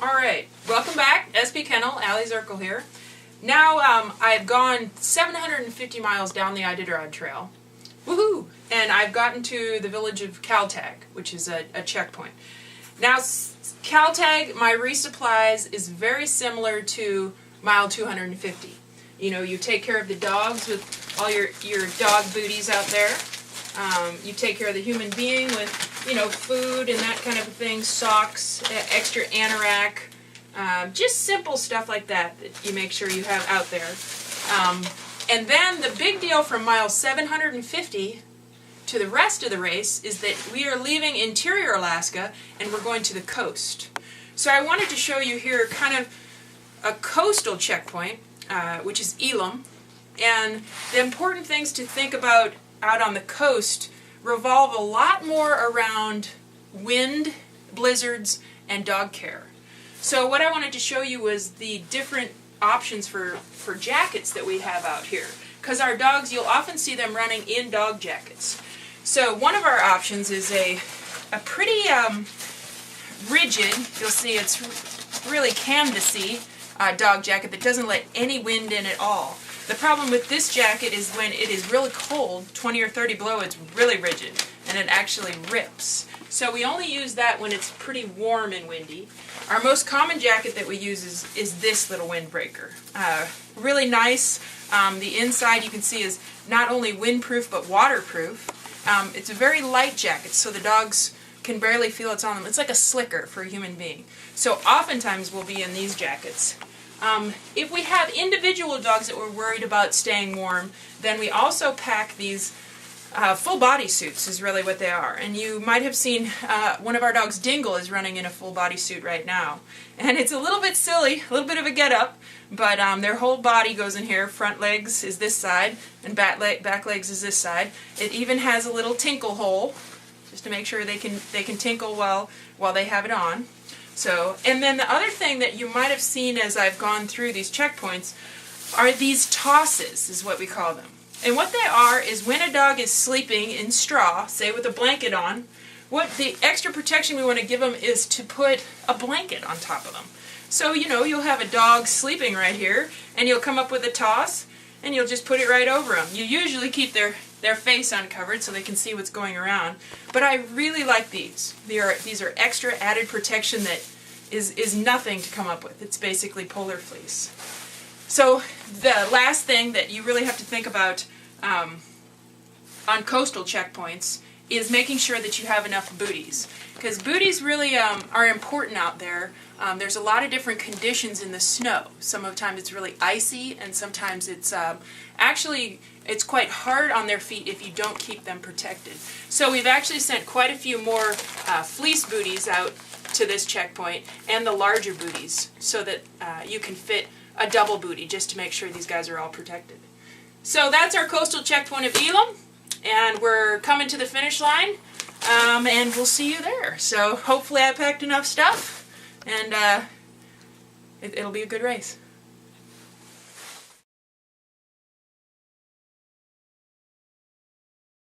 Alright, welcome back. SP Kennel, Allie Zirkle here. Now I've gone 750 miles down the Iditarod trail. Woohoo! And I've gotten to the village of Caltag, which is a checkpoint. Now Caltag, my resupplies is very similar to mile 250. You know, you take care of the dogs with all your dog booties out there. You take care of the human being with, you know, food and that kind of thing, socks, extra anorak, just simple stuff like that that you make sure you have out there. And then the big deal from mile 750 to the rest of the race is that we are leaving interior Alaska and we're going to the coast. So I wanted to show you here kind of a coastal checkpoint, which is Elam. And the important things to think about out on the coast revolve a lot more around wind, blizzards, and dog care. So what I wanted to show you was the different options for jackets that we have out here. Because our dogs, you'll often see them running in dog jackets. So one of our options is a pretty rigid, you'll see it's really canvasy dog jacket that doesn't let any wind in at all. The problem with this jacket is when it is really cold, 20 or 30 below, it's really rigid and it actually rips. So we only use that when it's pretty warm and windy. Our most common jacket that we use is this little windbreaker. Really nice. The inside you can see is not only windproof but waterproof. It's a very light jacket so the dogs can barely feel it's on them. It's like a slicker for a human being. So oftentimes we'll be in these jackets. If we have individual dogs that we're worried about staying warm, then we also pack these full body suits is really what they are. And you might have seen one of our dogs, Dingle, is running in a full body suit right now. And it's a little bit silly, a little bit of a get-up, but their whole body goes in here. Front legs is this side, and back legs is this side. It even has a little tinkle hole, just to make sure they can tinkle while they have it on. So, and then the other thing that you might have seen as I've gone through these checkpoints are these tosses, is what we call them. And what they are is when a dog is sleeping in straw, say with a blanket on, what the extra protection we want to give them is to put a blanket on top of them. So, you know, you'll have a dog sleeping right here, and you'll come up with a toss, and you'll just put it right over them. You usually keep their face uncovered so they can see what's going around. But I really like these. These are extra added protection that is nothing to come up with. It's basically polar fleece. So the last thing that you really have to think about on coastal checkpoints is making sure that you have enough booties. Because booties really are important out there. There's a lot of different conditions in the snow. Some of the time it's really icy, and sometimes it's actually it's quite hard on their feet if you don't keep them protected. So we've actually sent quite a few more fleece booties out to this checkpoint, and the larger booties, so that you can fit a double booty just to make sure these guys are all protected. So that's our coastal checkpoint of Elam, and we're coming to the finish line, and we'll see you there. So hopefully I packed enough stuff, and it'll be a good race.